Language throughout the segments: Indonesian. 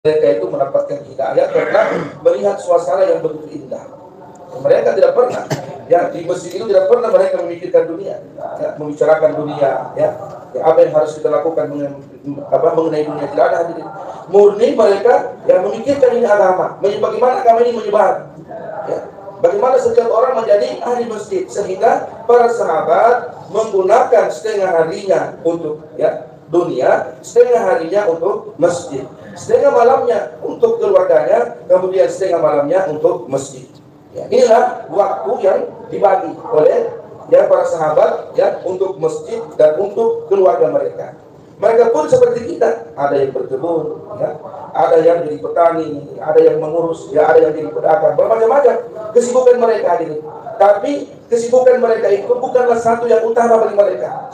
mereka itu mendapatkan hidayah karena melihat suasana yang begitu indah. Mereka tidak pernah, ya di masjid itu tidak pernah mereka memikirkan dunia, ya, membicarakan dunia, ya apa yang harus kita lakukan mengenai dunia, tidak ada hadirin. Murni mereka yang memikirkan ini agama, bagaimana agama ini menyebar, ya. Bagaimana setiap orang menjadi ahli masjid, sehingga para sahabat menggunakan setengah harinya untuk dunia, setengah harinya untuk masjid, setengah malamnya untuk keluarganya, kemudian setengah malamnya untuk masjid. Ya, inilah waktu yang dibagi oleh para sahabat untuk masjid dan untuk keluarga mereka. Mereka pun seperti kita, ada yang berkebun, ada yang jadi petani, ada yang mengurus, ada yang jadi pedagang, bermacam-macam kesibukan mereka ini. Tapi kesibukan mereka itu bukanlah satu yang utama bagi mereka.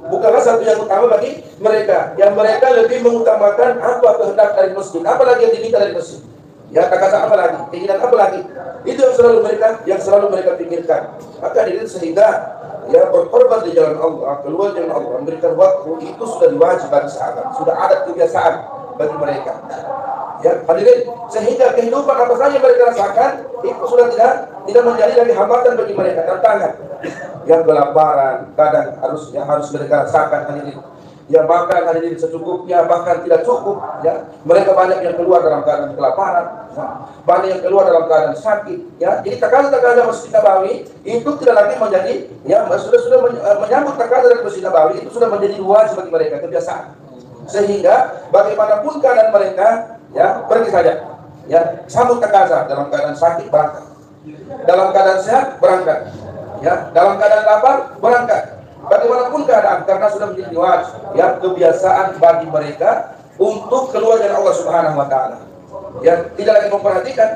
Bukanlah satu yang utama bagi mereka. Yang mereka lebih mengutamakan apa kehendak dari masjid, apalagi yang diminta dari masjid. Ya, kata apa lagi, keinginan apa lagi, itu yang selalu mereka pikirkan. Maka diri sehingga berkorban di jalan Allah, keluar jalan Allah, memberikan waktu itu sudah diwajib bagi sahabat, sudah ada kebiasaan bagi mereka. Ya, hadirin, sehingga kehidupan apa saja mereka rasakan itu sudah tidak menjadi lagi hambatan bagi mereka, tantangan. Yang kelaparan kadang harus mereka rasakan, hadirin. Ya, makan hadirin secukupnya, bahkan tidak cukup. Ya, mereka banyak yang keluar dalam keadaan kelaparan, banyak yang keluar dalam keadaan sakit. Ya, jadi takaza Masjid Nabawi itu tidak lagi menjadi, sudah menyambut takaza dari Masjid Nabawi itu sudah menjadi wajib bagi mereka, kebiasaan. Sehingga bagaimanapun keadaan mereka, pergi saja. Ya, sambut takaza, dalam keadaan sakit berangkat, dalam keadaan sehat berangkat, dalam keadaan lapar berangkat. Bagaimanapun keadaan, karena sudah menjadi wajib, kebiasaan bagi mereka untuk keluar dari Allah Subhanahu Wa Taala. Tidak lagi memperhatikan.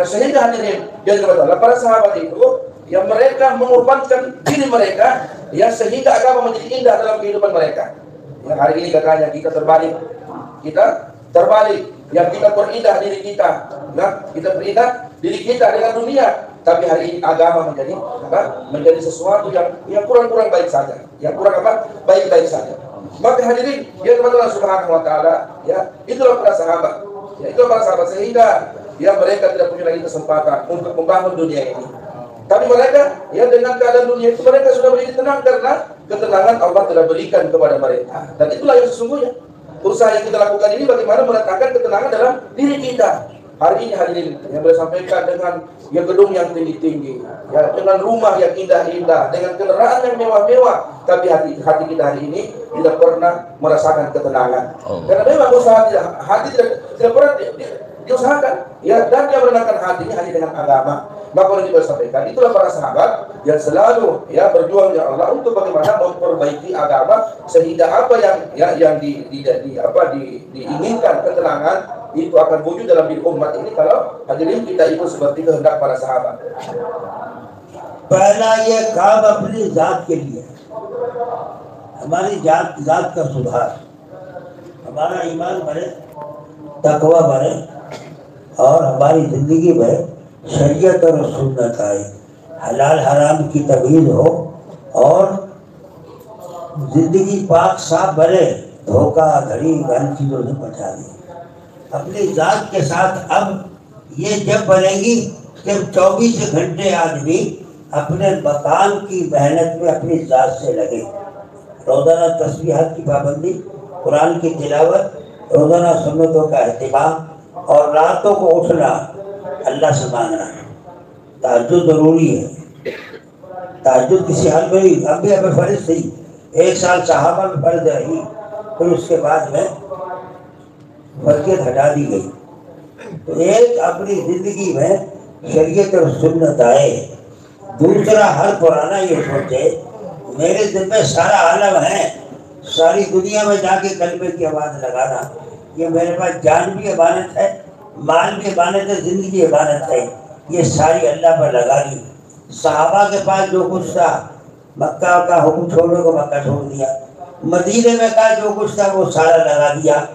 Sehingga hadirin yang berbahagia, para sahabat itu, mereka mengorbankan diri mereka, sehingga agama menjadi indah dalam kehidupan mereka. Hari ini katanya kita terbalik, kita berindah diri kita, kita berindah diri kita dengan dunia. Tapi hari ini agama menjadi sesuatu yang kurang-kurang baik saja, baik-baik saja. Maka hadirin yang Allah Subhanahu Wa Taala, itulah para sahabat, itulah para sahabat, sehingga mereka tidak punya lagi kesempatan untuk membangun dunia ini. Tapi mereka dengan keadaan dunia itu mereka sudah menjadi tenang karena ketenangan Allah telah berikan kepada mereka. Dan itulah yang sesungguhnya usaha yang kita lakukan ini, bagaimana menetapkan ketenangan dalam diri kita. Hari ini hadirin yang boleh sampaikan dengan gedung yang tinggi-tinggi, dengan rumah yang indah-indah, dengan kendaraan yang mewah-mewah, tapi hati kita hari ini tidak pernah merasakan ketenangan. Karena memang usaha hati tidak pernah diusahakan, dan yang menenangkan hatinya hanya dengan agama. Maka yang kita sampaikan, itulah para sahabat yang selalu berjuang ya Allah untuk bagaimana memperbaiki agama, sehingga apa yang diinginkan ketenangan itu akan wujud dalam diri umat ini kalau hadirin kita ikut seperti kehendak para sahabat. पहला ये काम अपनी जात के लिए, हमारी जात का सुधार, हमारा ईमान बढ़े, तकवा बढ़े और हमारी जिंदगी में शरीयत और सुन्नत आए, हलाल हराम की तमीज़ हो और जिंदगी पाक साफ बने, धोखा घड़ी गलत चीज़ों से बचा ले। अपनी जात के साथ अब ये जब बनेगी कि 24 घंटे आदमी अपने मकान की मेहनत में अपनी जात से लगे। रोज़ाना तस्बीहात की पाबंदी, कुरान की तिलावत, रोज़ाना सुन्नतों का अहतमाम और रातों को उठना, अल्लाह से मांगना। तहज्जुद ज़रूरी है। तहज्जुद किसी हाल में ही अब भी हमें फ़र्ज़ थी, 1 साल सहाबा में फ़र्ज़ रही, फिर उसके बाद में फर्जियत हटा दी गई। तो एक अपनी ज़िंदगी में शरीयत और सुन्नत आए। दूसरा, हर पुराना ये सोचे मेरे दिल में सारा आलम है, सारी दुनिया में जाके कलमे की आवाज़ लगाना, ये मेरे पास जान भी अमानत है, माल भी अमानत है, ज़िंदगी अमानत है, ये सारी अल्लाह पर लगा ली। सहाबा के पास जो कुछ था, मक्का का हुक्म छोड़ने को मक्का छोड़ दिया, मदीने में का जो कुछ था वो सारा लगा दिया,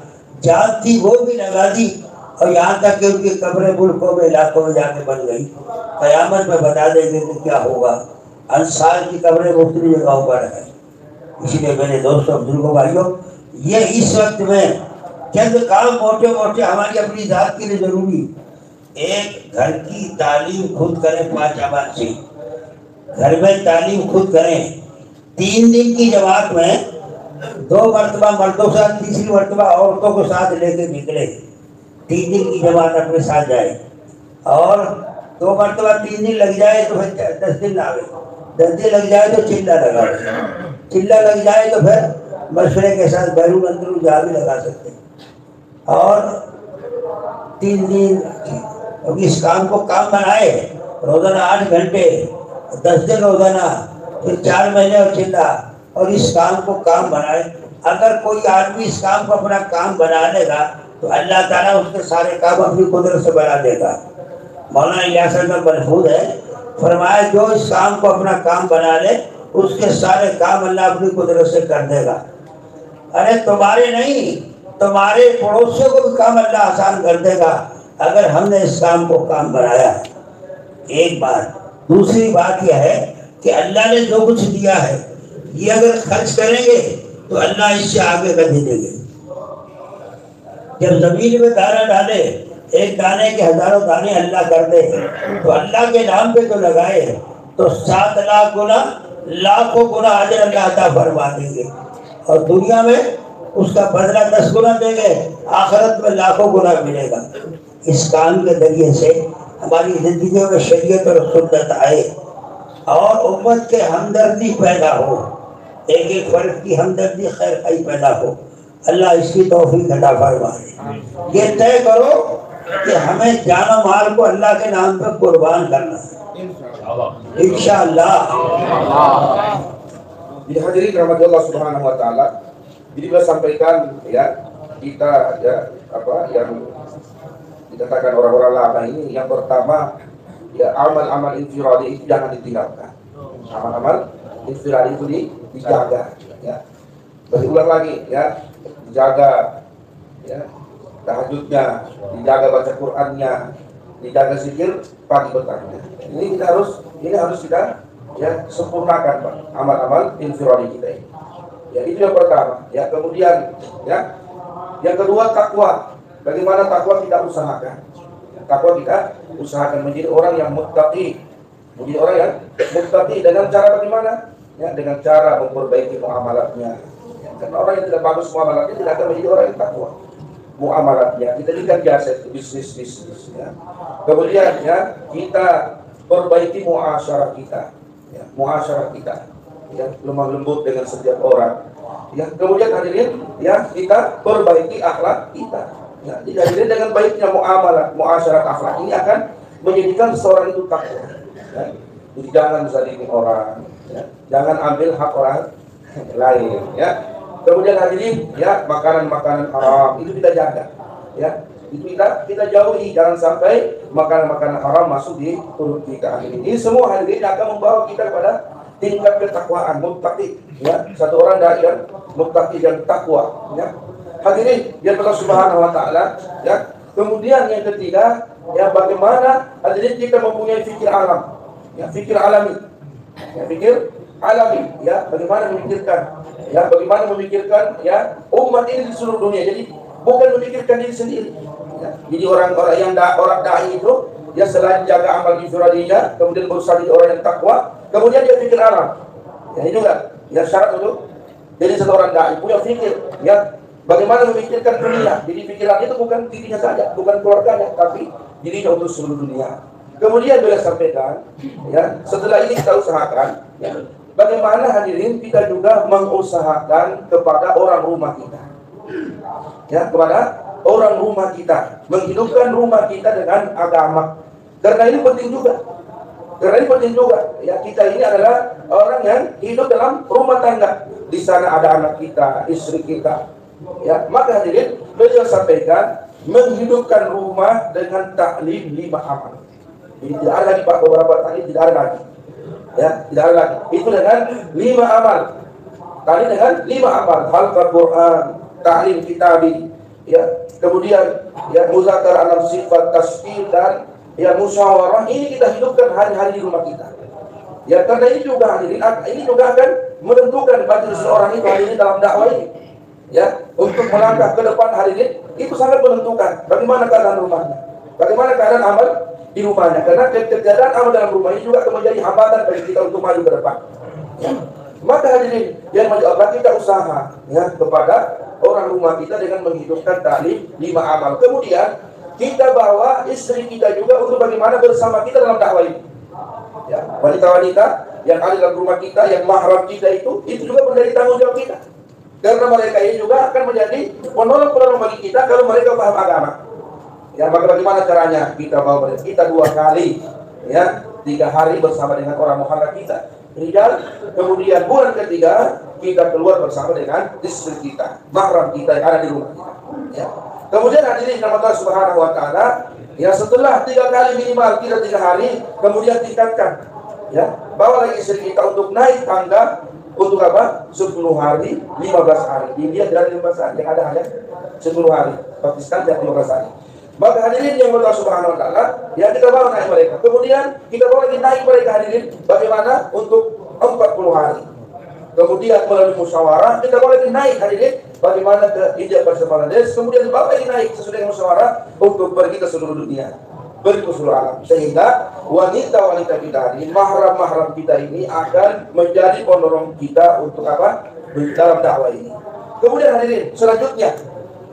जान थी वो भी लगा दी, और यहाँ तक कि उनकी कब्रें मुल्कों में इलाकों में जाके बन गई। क़यामत में बता देंगे कि क्या होगा। अंसार की कब्रें मुख्तलिफ जगहों पर है। इसलिए मेरे दोस्तों बुजुर्गों भाइयों, ये इस वक्त में चंद काम मोटे मोटे हमारी अपनी जात के लिए जरूरी। एक, घर की तालीम खुद करें 5 अमाल से, घर में तालीम खुद करें। 3 दिन की जमात में 2 मरतबा मर्दों के साथ, तीसरी मरतबा औरतों को साथ लेके निकले। 3 दिन की जमात अपने साथ जाए, और 2 मरतबा 3 दिन लग जाए तो फिर 10 दिन लावे, 10 दिन लग जाए तो चिल्ला लगावे, चिल्ला लग जाए तो फिर मशवरे के साथ बैरून अंदरू जा भी लगा सकते हैं। और 3 दिन इस काम को काम बनाए, रोजाना 8 घंटे, 10 दिन रोजाना, फिर 4 महीने और चिल्ला, और इस काम को काम बनाए। अगर कोई आदमी इस काम को अपना काम बना लेगा तो अल्लाह ताला उसके सारे काम अपनी कुदरत से बना देगा। मौलाना इलियास अहमद महफूज है, फरमाया जो इस काम को अपना काम बना ले उसके सारे काम अल्लाह अपनी कुदरत से कर देगा। अरे तुम्हारे नहीं, तुम्हारे पड़ोसियों को भी काम अल्लाह आसान कर देगा अगर हमने इस काम को काम बनाया। एक बात। दूसरी बात यह है कि अल्लाह ने जो कुछ दिया है ये अगर खर्च करेंगे तो अल्लाह इससे आगे कर देंगे। जब जमीन में दाना डाले, एक दाने के हजारों दाने अल्लाह कर दे, तो अल्लाह के नाम पे तो लगाए तो 7 लाख गुना, लाखों गुना अजर अल्लाह अता फरमा देंगे, और दुनिया में उसका बदला 10 गुना देंगे, आखिरत में लाखों गुना मिलेगा। इस काम के जरिए से हमारी जिंदगी में शरीयत और सुन्नत आए और उम्मत के हमदर्दी पैदा हो, एक एक फर्द की हमदर्दी खैर खाई पैदा हो। अल्लाह इसकी तौफीक अता फरमाए। ये तय करो कि हमें जानो माल को अल्लाह के नाम पर कुर्बान करना है, इंशाअल्लाह। Jadi hadirin rahmatullah subhanahu wa ta'ala, jadi beliau sampaikan ya, kita ya apa yang dikatakan orang-orang lama ini, yang pertama ya amal-amal infiradi itu jangan ditinggalkan. Amal-amal infiradi itu dijaga ya. Berulang lagi ya, dijaga ya tahajudnya, dijaga baca Qur'annya, dijaga zikir pagi petangnya. Ini harus kita ya sempurnakan Pak, amal-amal infiradi kita ini. Ya itu yang pertama. Ya kemudian ya yang kedua takwa. Bagaimana takwa kita usahakan? Takwa kita usahakan menjadi orang yang muttaqi, menjadi orang yang muttaqi dengan cara bagaimana? Ya dengan cara memperbaiki muamalatnya. Ya, karena orang yang tidak bagus muamalatnya tidak akan menjadi orang yang takwa. Muamalatnya kita jadikan biasa bisnis ya. Kemudian ya kita perbaiki muasyarah kita. Ya, muasyarah kita ya, lemah lembut dengan setiap orang ya. Kemudian hadirin ya kita perbaiki akhlak kita ya. Hadirin dengan baiknya muamalah, muasyarah, akhlak ini akan menjadikan seorang itu takwa ya. Jadi jangan zalimi orang ya. Jangan ambil hak orang lain ya. Kemudian hadirin ya makanan-makanan haram itu kita jaga ya. Itu kita jauhi, jangan sampai makanan-makanan haram masuk di perut kita. Ini semua hadirin akan membawa kita kepada tingkat ketakwaan, muttaqi ya. Satu orang dai muttaqi dan takwa ya. Hadirin yang Allah Subhanahu wa taala ya. Kemudian yang ketiga ya bagaimana hadirin kita mempunyai fikir alam ya, fikir alami. Ya, fikir alami ya, bagaimana memikirkan ya umat ini di seluruh dunia. Jadi bukan memikirkan diri sendiri. Ya. Jadi orang-orang yang orang dai itu dia selain jaga amal infiradinya, kemudian berusaha jadi orang yang takwa, kemudian dia fikir alam. Ya itu kan, ya syarat untuk jadi satu orang dai punya fikir ya bagaimana memikirkan dunia. Jadi pikiran itu bukan dirinya saja, bukan keluarganya, tapi dirinya untuk seluruh dunia. Kemudian beliau sampaikan ya setelah ini kita usahakan ya, bagaimana hadirin kita juga mengusahakan kepada orang rumah kita ya, kepada orang rumah kita, menghidupkan rumah kita dengan agama. Karena ini penting juga. Ya, kita ini adalah orang yang hidup dalam rumah tangga. Di sana ada anak kita, istri kita. Ya, maka hadirin beliau sampaikan menghidupkan rumah dengan taklim 5 amal. Jadi tidak ada lagi Pak, beberapa taklim tidak ada lagi. Ya, tidak ada lagi. Itu dengan 5 amal. Taklim dengan 5 amal. Halqah Quran, taklim kitabi, ya. Kemudian ya muzakarah alam sifat, tasbih dan ya musyawarah. Ini kita hidupkan hari-hari di rumah kita. Ya karena ini juga hadirin, ini juga akan menentukan bagi seseorang itu hadirin dalam dakwah ini. Ya untuk melangkah ke depan hadirin itu sangat menentukan bagaimana keadaan rumahnya, bagaimana keadaan amal di rumahnya. Karena ketiadaan amal dalam rumah ini juga akan menjadi hambatan bagi kita untuk maju ke depan. Ya. Maka hadirin yang Allah, kita usaha ya kepada orang rumah kita dengan menghidupkan taklim 5 amal. Kemudian kita bawa istri kita juga untuk bagaimana bersama kita dalam dakwah ini. Ya, wanita-wanita yang ada dalam rumah kita, yang mahram kita itu juga menjadi tanggung jawab kita. Karena mereka ini juga akan menjadi penolong-penolong bagi kita kalau mereka paham agama. Ya, maka bagaimana caranya? Kita bawa mereka, kita 2 kali, ya, 3 hari bersama dengan orang muharram kita. Rijal, kemudian bulan ketiga kita keluar bersama dengan istri kita, mahram kita yang ada di rumah kita. Ya. Kemudian hadirin Allah Subhanahu Wa Taala, ya setelah 3 kali minimal kita 3 hari, kemudian tingkatkan, ya bawa lagi istri kita untuk naik tangga untuk apa? 10 hari, 15 hari. Di India dari 15 hari, yang ada hanya 10 hari. Pakistan dan 15 hari. Maka hadirin yang Allah Subhanahu Wa Taala, ya kita bawa naik mereka. Kemudian kita bawa lagi naik mereka hadirin. Bagaimana untuk 40 hari. Kemudian melalui musyawarah kita bawa lagi naik hadirin. Bagaimana ke India bersama Bangladesh. Kemudian bawa lagi naik sesuai dengan musyawarah untuk pergi ke seluruh dunia, pergi ke seluruh alam. Sehingga wanita-wanita kita ini, mahram-mahram kita ini akan menjadi penolong kita untuk apa? Dalam dakwah ini. Kemudian hadirin selanjutnya,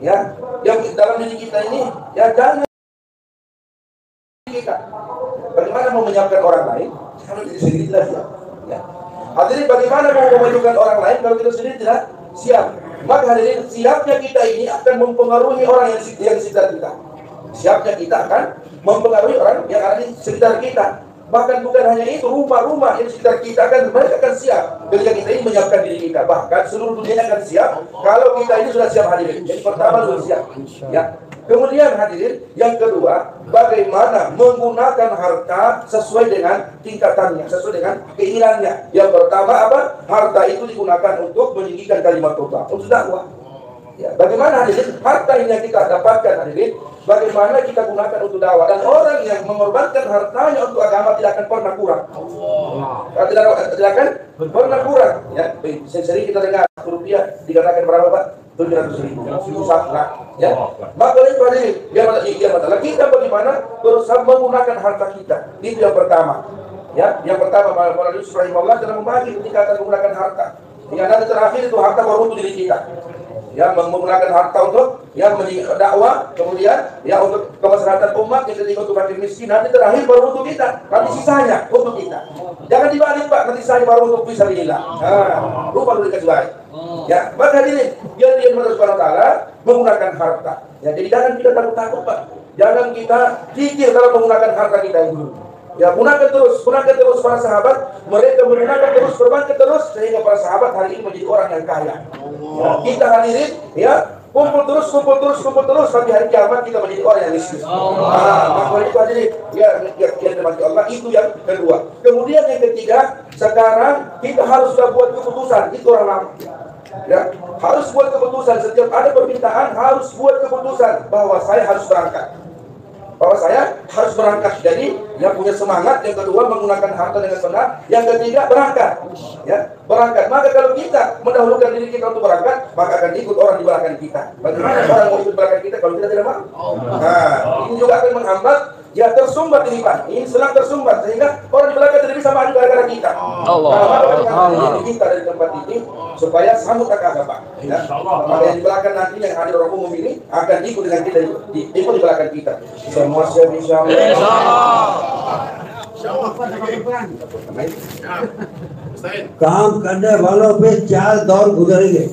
ya, yang dalam diri kita ini, ya jangan kita. Bagaimana mau menyiapkan orang lain kalau diri sendiri tidak siap? Ya. Hadirin, bagaimana mau memajukan orang lain kalau kita sendiri tidak siap? Maka hadirin, siapnya kita ini akan mempengaruhi orang yang sekitar kita. Siapnya kita akan mempengaruhi orang yang ada di sekitar kita. Bahkan bukan hanya itu, rumah-rumah yang sekitar kita mereka akan siap ketika kita ini menyiapkan diri kita. Bahkan seluruh dunia akan siap kalau kita ini sudah siap hadirin. Jadi pertama sudah siap. Ya. Kemudian hadirin, yang kedua, bagaimana menggunakan harta sesuai dengan tingkatannya, sesuai dengan keinginannya. Yang pertama apa? Harta itu digunakan untuk meninggikan kalimat Allah, untuk dakwah. Ya, bagaimana hadirin harta ini yang kita dapatkan hadirin, bagaimana kita gunakan untuk dakwah. Dan orang yang mengorbankan hartanya untuk agama tidak akan pernah kurang. Tidak akan pernah kurang. Ya, sering kita dengar rupiah dikatakan berapa Pak? 700.000, 1.000, ya. Maka itu hadirin, yang masalah kita bagaimana berusaha menggunakan harta kita. Itu yang pertama. Ya, yang pertama Maulana Yusuf rahimahullah dalam membagi ketika menggunakan harta. Yang nanti terakhir itu harta baru untuk diri kita. Ya, menggunakan harta untuk ya dakwah, kemudian ya untuk kemaslahatan umat, yang ketiga untuk fakir miskin, nanti terakhir baru untuk kita, nanti sisanya untuk kita. Jangan dibalik Pak, nanti sisanya baru untuk fisabilillah. Lupa dulu dikasih baik. Ya, maka hadirin, yang Allah Subhanahu Wa Taala menggunakan harta. Ya, jadi jangan kita takut-takut Pak. Jangan kita kikir dalam menggunakan harta kita itu. Ya, gunakan terus para sahabat, mereka menggunakan terus, perbankan terus, sehingga para sahabat hari ini menjadi orang yang kaya. Ya, kita hadirin, ya, kumpul terus, sampai hari kiamat kita menjadi orang yang miskin. Maka itu hadirin, ya dimati Allah, itu yang kedua. Kemudian yang ketiga, sekarang kita harus sudah buat keputusan, itu orang lama. Ya, harus buat keputusan, setiap ada permintaan harus buat keputusan bahwa saya harus berangkat. Jadi yang punya semangat. Yang kedua, menggunakan harta dengan benar. Yang ketiga, berangkat. Ya, berangkat. Maka kalau kita mendahulukan diri kita untuk berangkat, maka akan ikut orang di belakang kita. Bagaimana orang mau ikut belakang kita kalau kita tidak mau? Nah, ini juga akan menghambat. Ya, tersumbat ini Pak. Ini senang tersumbat sehingga orang di belakang tidak bisa maju gara-gara kita. Maka kita dari tempat ini supaya sambut kakak Pak. Ya. Maka yang di belakang nanti yang hadir orang umum ini akan ikut dengan kita, ikut di belakang kita. Semua siap insyaallah. काम करने वालों पे 4 दौर गुजरेंगे।